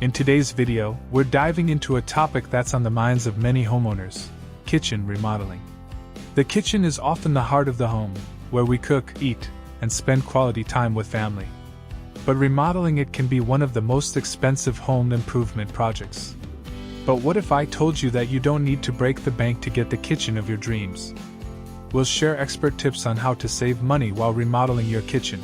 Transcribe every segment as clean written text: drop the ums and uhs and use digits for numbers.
In today's video, we're diving into a topic that's on the minds of many homeowners: kitchen remodeling. The kitchen is often the heart of the home, where we cook, eat, and spend quality time with family. But remodeling it can be one of the most expensive home improvement projects. But what if I told you that you don't need to break the bank to get the kitchen of your dreams? We'll share expert tips on how to save money while remodeling your kitchen.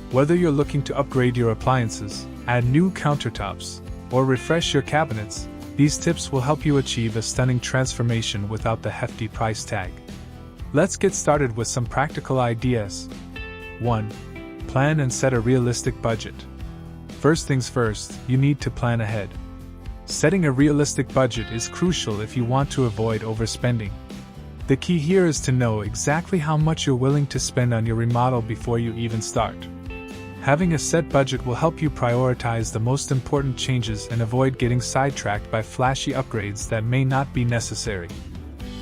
Whether you're looking to upgrade your appliances, add new countertops, or refresh your cabinets, these tips will help you achieve a stunning transformation without the hefty price tag. Let's get started with some practical ideas. 1. Plan and set a realistic budget. First things first, you need to plan ahead. Setting a realistic budget is crucial if you want to avoid overspending. The key here is to know exactly how much you're willing to spend on your remodel before you even start. Having a set budget will help you prioritize the most important changes and avoid getting sidetracked by flashy upgrades that may not be necessary.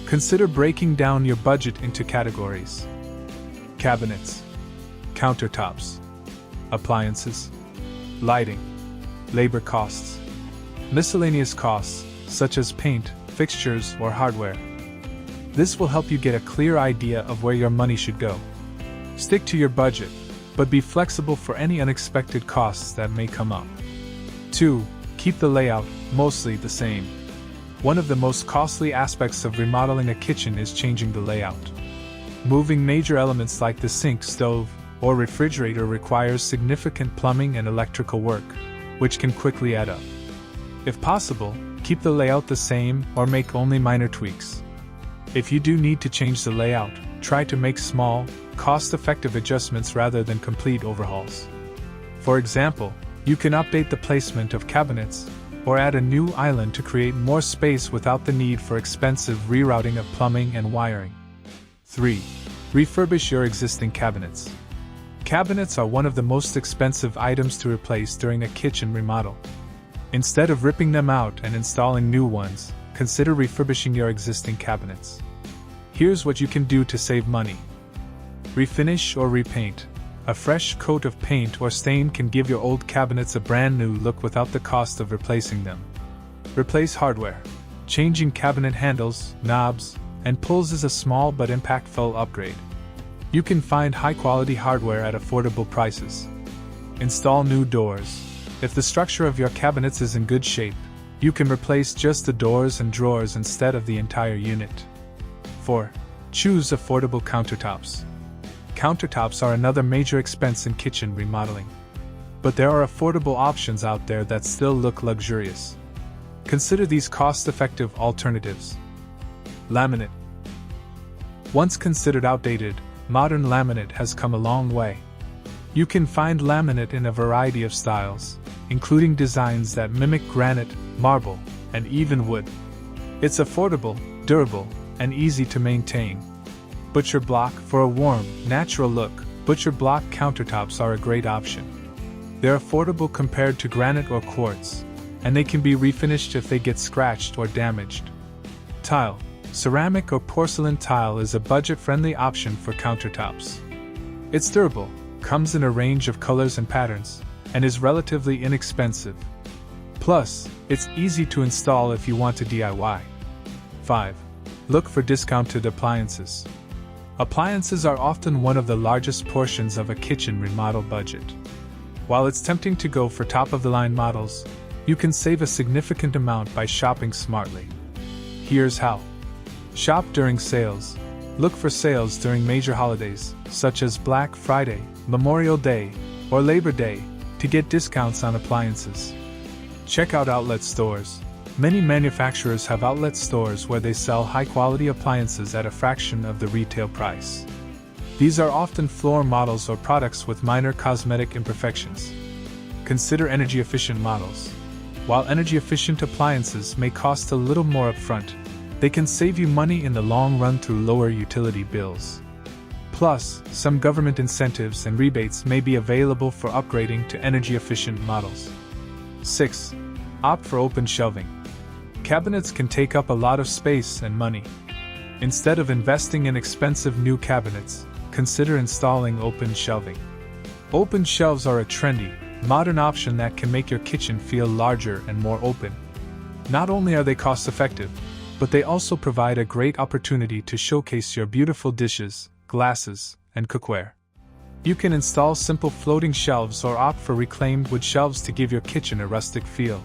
Consider breaking down your budget into categories: cabinets, countertops, appliances, lighting, labor costs, miscellaneous costs such as paint, fixtures, or hardware. This will help you get a clear idea of where your money should go. Stick to your budget, but be flexible for any unexpected costs that may come up. 2. Keep the layout mostly the same. One of the most costly aspects of remodeling a kitchen is changing the layout. Moving major elements like the sink, stove, or refrigerator requires significant plumbing and electrical work, which can quickly add up. If possible, keep the layout the same or make only minor tweaks. If you do need to change the layout, try to make small, cost-effective adjustments rather than complete overhauls. For example, you can update the placement of cabinets, or add a new island to create more space without the need for expensive rerouting of plumbing and wiring. 3. Refurbish your existing cabinets. Cabinets are one of the most expensive items to replace during a kitchen remodel. Instead of ripping them out and installing new ones, consider refurbishing your existing cabinets. Here's what you can do to save money. Refinish or repaint. A fresh coat of paint or stain can give your old cabinets a brand new look without the cost of replacing them. Replace hardware. Changing cabinet handles, knobs, and pulls is a small but impactful upgrade. You can find high-quality hardware at affordable prices. Install new doors. If the structure of your cabinets is in good shape, you can replace just the doors and drawers instead of the entire unit. 4. Choose affordable countertops. Countertops are another major expense in kitchen remodeling. But there are affordable options out there that still look luxurious. Consider these cost-effective alternatives. Laminate. Once considered outdated, modern laminate has come a long way. You can find laminate in a variety of styles, including designs that mimic granite, marble, and even wood. It's affordable, durable, and easy to maintain. Butcher block. For a warm, natural look, butcher block countertops are a great option. They're affordable compared to granite or quartz, and they can be refinished if they get scratched or damaged. Tile. Ceramic or porcelain tile is a budget-friendly option for countertops. It's durable, comes in a range of colors and patterns, and is relatively inexpensive. Plus, it's easy to install if you want to DIY. 5. Look for discounted appliances. Appliances are often one of the largest portions of a kitchen remodel budget. While it's tempting to go for top-of-the-line models, you can save a significant amount by shopping smartly. Here's how. Shop during sales. Look for sales during major holidays, such as Black Friday, Memorial Day, or Labor Day, to get discounts on appliances. Check out outlet stores. Many manufacturers have outlet stores where they sell high-quality appliances at a fraction of the retail price. These are often floor models or products with minor cosmetic imperfections. Consider energy-efficient models. While energy-efficient appliances may cost a little more upfront, they can save you money in the long run through lower utility bills. Plus, some government incentives and rebates may be available for upgrading to energy-efficient models. 6. Opt for open shelving. Cabinets can take up a lot of space and money. Instead of investing in expensive new cabinets, consider installing open shelving. Open shelves are a trendy, modern option that can make your kitchen feel larger and more open. Not only are they cost-effective, but they also provide a great opportunity to showcase your beautiful dishes, glasses, and cookware. You can install simple floating shelves or opt for reclaimed wood shelves to give your kitchen a rustic feel.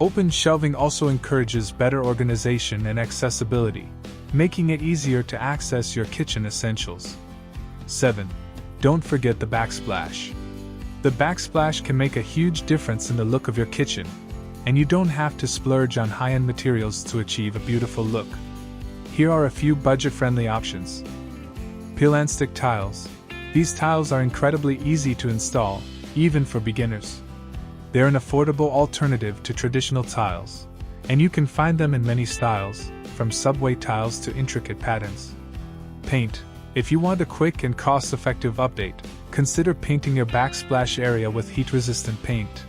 Open shelving also encourages better organization and accessibility, making it easier to access your kitchen essentials. 7. Don't forget the backsplash. The backsplash can make a huge difference in the look of your kitchen, and you don't have to splurge on high-end materials to achieve a beautiful look. Here are a few budget-friendly options. Peel and stick tiles. These tiles are incredibly easy to install, even for beginners. They're an affordable alternative to traditional tiles, and you can find them in many styles, from subway tiles to intricate patterns. Paint. If you want a quick and cost-effective update, consider painting your backsplash area with heat-resistant paint.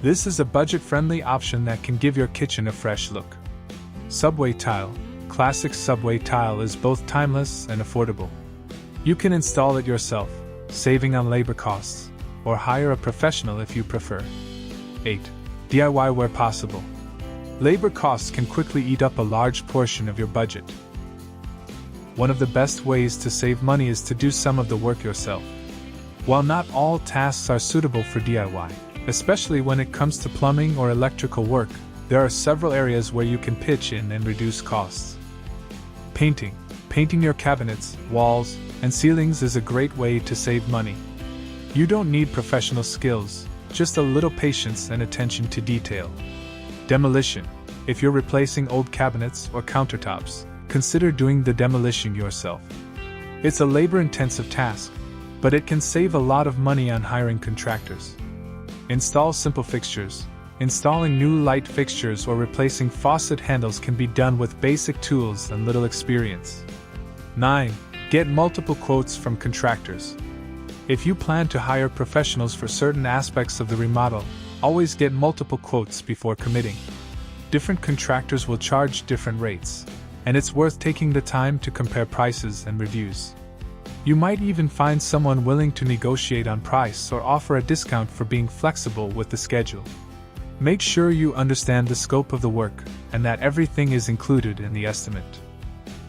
This is a budget-friendly option that can give your kitchen a fresh look. Subway tile. Classic subway tile is both timeless and affordable. You can install it yourself, saving on labor costs, or hire a professional if you prefer. 8. DIY where possible. Labor costs can quickly eat up a large portion of your budget. One of the best ways to save money is to do some of the work yourself. While not all tasks are suitable for DIY, especially when it comes to plumbing or electrical work, there are several areas where you can pitch in and reduce costs. Painting. Painting your cabinets, walls, and ceilings is a great way to save money. You don't need professional skills, just a little patience and attention to detail. Demolition. If you're replacing old cabinets or countertops, consider doing the demolition yourself. It's a labor-intensive task, but it can save a lot of money on hiring contractors. Install simple fixtures. Installing new light fixtures or replacing faucet handles can be done with basic tools and little experience. 9. Get multiple quotes from contractors. If you plan to hire professionals for certain aspects of the remodel, always get multiple quotes before committing. Different contractors will charge different rates, and it's worth taking the time to compare prices and reviews. You might even find someone willing to negotiate on price or offer a discount for being flexible with the schedule. Make sure you understand the scope of the work and that everything is included in the estimate.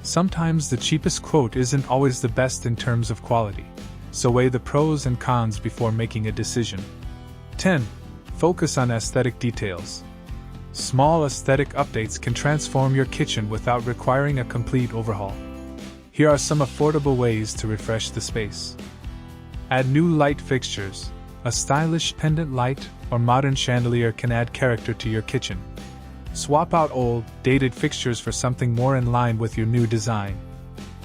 Sometimes the cheapest quote isn't always the best in terms of quality, so weigh the pros and cons before making a decision. 10. Focus on aesthetic details. Small aesthetic updates can transform your kitchen without requiring a complete overhaul. Here are some affordable ways to refresh the space. Add new light fixtures. A stylish pendant light or modern chandelier can add character to your kitchen. Swap out old, dated fixtures for something more in line with your new design.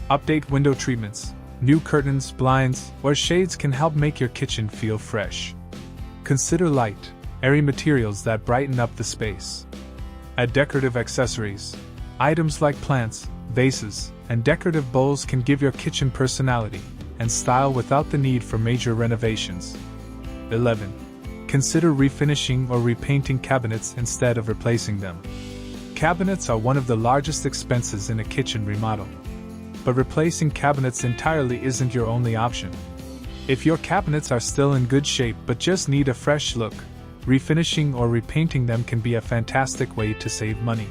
Update window treatments. New curtains, blinds, or shades can help make your kitchen feel fresh. Consider light, airy materials that brighten up the space. Add decorative accessories. Items like plants, vases, and decorative bowls can give your kitchen personality and style without the need for major renovations. 11. Consider refinishing or repainting cabinets instead of replacing them. Cabinets are one of the largest expenses in a kitchen remodel. But replacing cabinets entirely isn't your only option. If your cabinets are still in good shape but just need a fresh look, refinishing or repainting them can be a fantastic way to save money.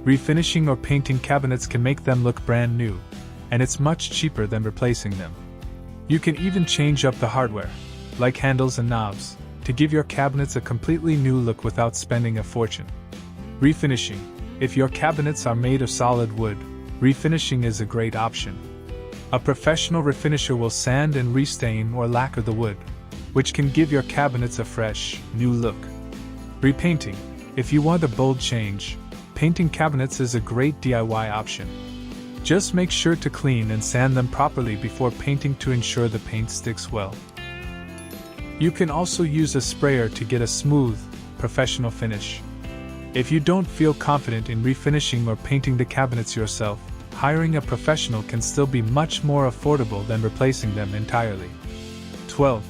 Refinishing or painting cabinets can make them look brand new, and it's much cheaper than replacing them. You can even change up the hardware, like handles and knobs, to give your cabinets a completely new look without spending a fortune. Refinishing. If your cabinets are made of solid wood, refinishing is a great option. A professional refinisher will sand and restain or lacquer the wood, which can give your cabinets a fresh, new look. Repainting. If you want a bold change, painting cabinets is a great DIY option. Just make sure to clean and sand them properly before painting to ensure the paint sticks well. You can also use a sprayer to get a smooth, professional finish. If you don't feel confident in refinishing or painting the cabinets yourself, hiring a professional can still be much more affordable than replacing them entirely. 12.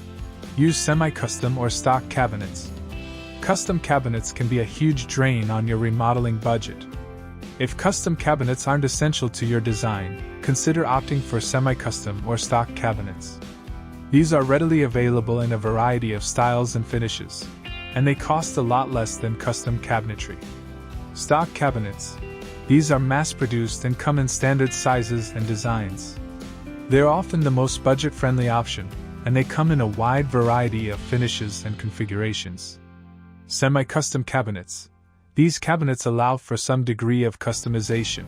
Use semi-custom or stock cabinets. Custom cabinets can be a huge drain on your remodeling budget. If custom cabinets aren't essential to your design, consider opting for semi-custom or stock cabinets. These are readily available in a variety of styles and finishes, and they cost a lot less than custom cabinetry. Stock cabinets. These are mass-produced and come in standard sizes and designs. They're often the most budget-friendly option, and they come in a wide variety of finishes and configurations. Semi-custom cabinets. These cabinets allow for some degree of customization.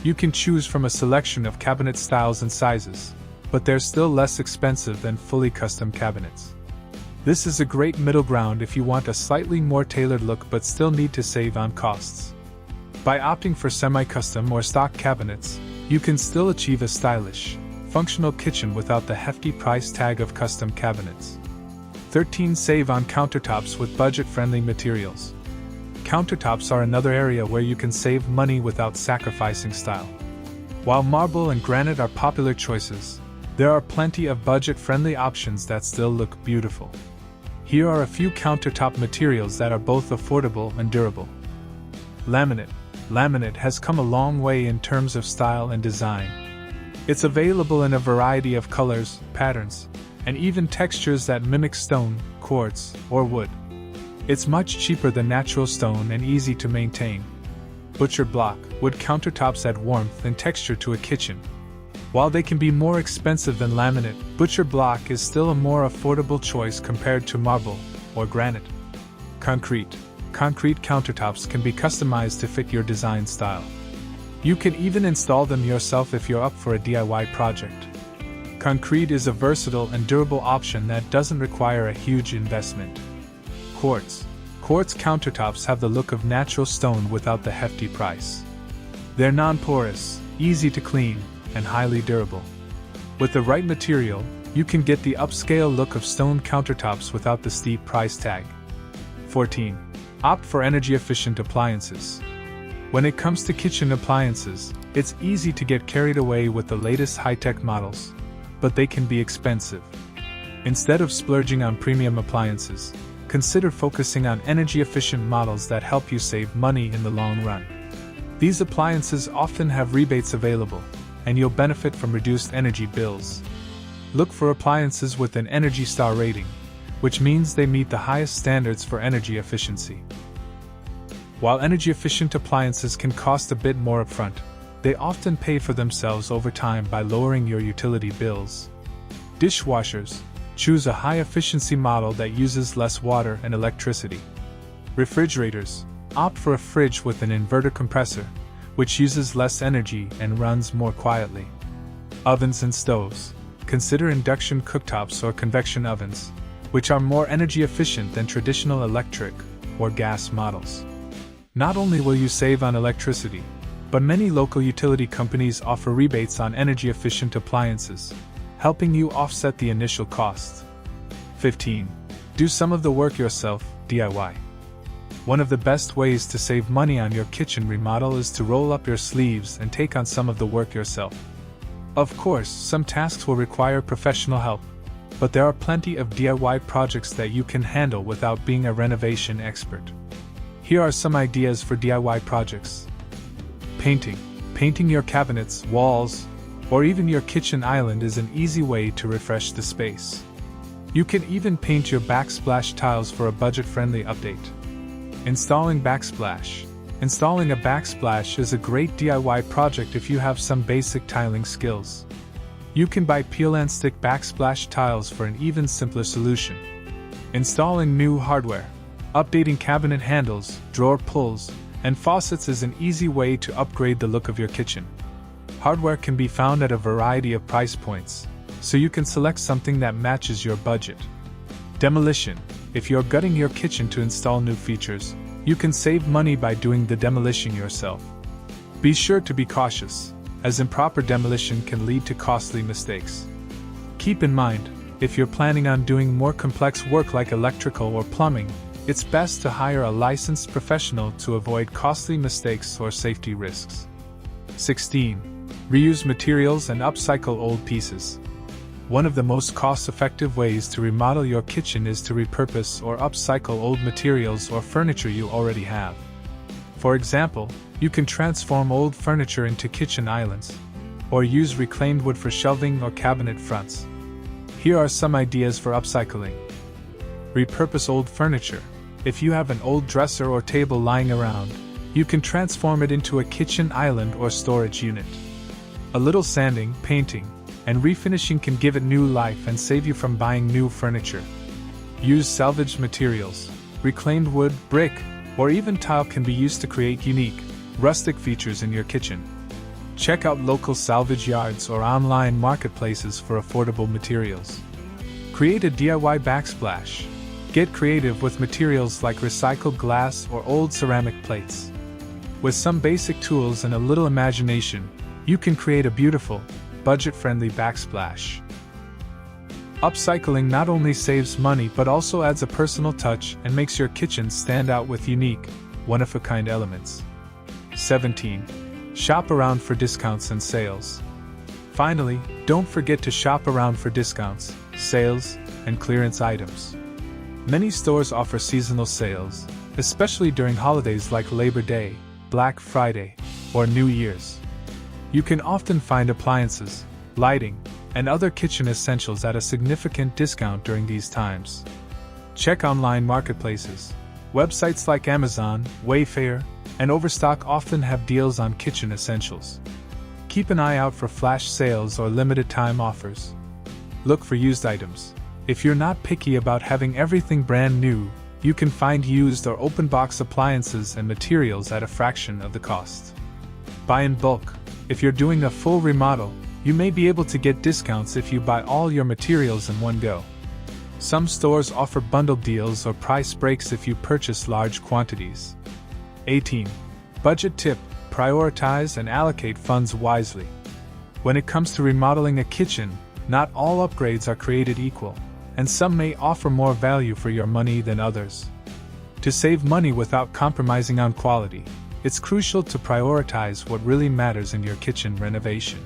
You can choose from a selection of cabinet styles and sizes, but they're still less expensive than fully custom cabinets. This is a great middle ground if you want a slightly more tailored look but still need to save on costs. By opting for semi-custom or stock cabinets, you can still achieve a stylish, functional kitchen without the hefty price tag of custom cabinets. 13. Save on countertops with budget-friendly materials. Countertops are another area where you can save money without sacrificing style. While marble and granite are popular choices, there are plenty of budget-friendly options that still look beautiful. Here are a few countertop materials that are both affordable and durable. Laminate. Laminate has come a long way in terms of style and design. It's available in a variety of colors, patterns, and even textures that mimic stone, quartz, or wood. It's much cheaper than natural stone and easy to maintain. Butcher block. Wood countertops add warmth and texture to a kitchen. While they can be more expensive than laminate, butcher block is still a more affordable choice compared to marble or granite. Concrete. Concrete countertops can be customized to fit your design style. You can even install them yourself if you're up for a DIY project. Concrete is a versatile and durable option that doesn't require a huge investment. Quartz. Quartz countertops have the look of natural stone without the hefty price. They're non-porous, easy to clean, and highly durable. With the right material, you can get the upscale look of stone countertops without the steep price tag. 14. Opt for energy-efficient appliances. When it comes to kitchen appliances, it's easy to get carried away with the latest high-tech models, but they can be expensive. Instead of splurging on premium appliances, consider focusing on energy-efficient models that help you save money in the long run. These appliances often have rebates available, and you'll benefit from reduced energy bills. Look for appliances with an Energy Star rating, which means they meet the highest standards for energy efficiency. While energy-efficient appliances can cost a bit more upfront, they often pay for themselves over time by lowering your utility bills. Dishwashers. Choose a high-efficiency model that uses less water and electricity. Refrigerators. Opt for a fridge with an inverter compressor, which uses less energy and runs more quietly. Ovens and stoves. Consider induction cooktops or convection ovens, which are more energy efficient than traditional electric or gas models. Not only will you save on electricity, but many local utility companies offer rebates on energy-efficient appliances, helping you offset the initial cost. 15. Do some of the work yourself, DIY. One of the best ways to save money on your kitchen remodel is to roll up your sleeves and take on some of the work yourself. Of course, some tasks will require professional help, but there are plenty of DIY projects that you can handle without being a renovation expert. Here are some ideas for DIY projects. Painting. Painting your cabinets, walls, or even your kitchen island is an easy way to refresh the space. You can even paint your backsplash tiles for a budget-friendly update. Installing Backsplash. Installing a backsplash is a great DIY project if you have some basic tiling skills. You can buy peel and stick backsplash tiles for an even simpler solution. Installing new hardware. Updating cabinet handles, drawer pulls, and faucets is an easy way to upgrade the look of your kitchen. Hardware can be found at a variety of price points, so you can select something that matches your budget. Demolition. If you're gutting your kitchen to install new features, you can save money by doing the demolition yourself. Be sure to be cautious, as improper demolition can lead to costly mistakes. Keep in mind, if you're planning on doing more complex work like electrical or plumbing, it's best to hire a licensed professional to avoid costly mistakes or safety risks. 16. Reuse materials and upcycle old pieces. One of the most cost-effective ways to remodel your kitchen is to repurpose or upcycle old materials or furniture you already have. For example, you can transform old furniture into kitchen islands, or use reclaimed wood for shelving or cabinet fronts. Here are some ideas for upcycling. Repurpose old furniture. If you have an old dresser or table lying around, you can transform it into a kitchen island or storage unit. A little sanding, painting, and refinishing can give it new life and save you from buying new furniture. Use salvaged materials. Reclaimed wood, brick, or even tile can be used to create unique, rustic features in your kitchen. Check out local salvage yards or online marketplaces for affordable materials. Create a DIY backsplash. Get creative with materials like recycled glass or old ceramic plates. With some basic tools and a little imagination, you can create a beautiful, budget-friendly backsplash. Upcycling not only saves money but also adds a personal touch and makes your kitchen stand out with unique, one-of-a-kind elements. 17. Shop around for discounts and sales. Finally, don't forget to shop around for discounts, sales, and clearance items. Many stores offer seasonal sales, especially during holidays like Labor Day, Black Friday, or New Year's. You can often find appliances, lighting, and other kitchen essentials at a significant discount during these times. Check online marketplaces. Websites like Amazon, Wayfair, and Overstock often have deals on kitchen essentials. Keep an eye out for flash sales or limited time offers. Look for used items. If you're not picky about having everything brand new, you can find used or open box appliances and materials at a fraction of the cost. Buy in bulk. If you're doing a full remodel, you may be able to get discounts if you buy all your materials in one go. Some stores offer bundle deals or price breaks if you purchase large quantities. 18. Budget tip: prioritize and allocate funds wisely. When it comes to remodeling a kitchen, not all upgrades are created equal, and some may offer more value for your money than others. To save money without compromising on quality, it's crucial to prioritize what really matters in your kitchen renovation.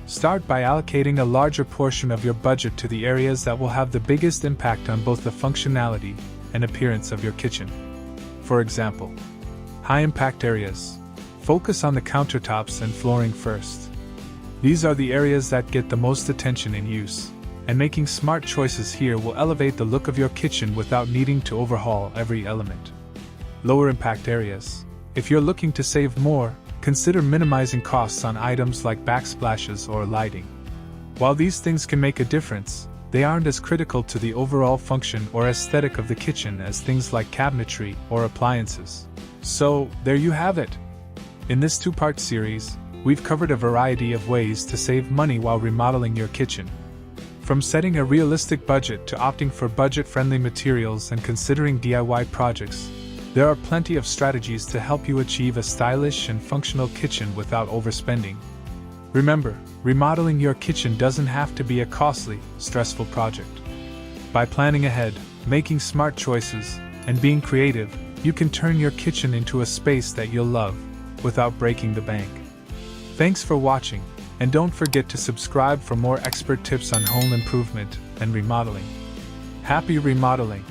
Start by allocating a larger portion of your budget to the areas that will have the biggest impact on both the functionality and appearance of your kitchen. For example, high-impact areas. Focus on the countertops and flooring first. These are the areas that get the most attention in use, and making smart choices here will elevate the look of your kitchen without needing to overhaul every element. Lower-impact areas. If you're looking to save more, consider minimizing costs on items like backsplashes or lighting. While these things can make a difference, they aren't as critical to the overall function or aesthetic of the kitchen as things like cabinetry or appliances. So, there you have it. In this two-part series, we've covered a variety of ways to save money while remodeling your kitchen. From setting a realistic budget to opting for budget-friendly materials and considering DIY projects, there are plenty of strategies to help you achieve a stylish and functional kitchen without overspending. Remember, remodeling your kitchen doesn't have to be a costly, stressful project. By planning ahead, making smart choices, and being creative, you can turn your kitchen into a space that you'll love, without breaking the bank. Thanks for watching, and don't forget to subscribe for more expert tips on home improvement and remodeling. Happy remodeling!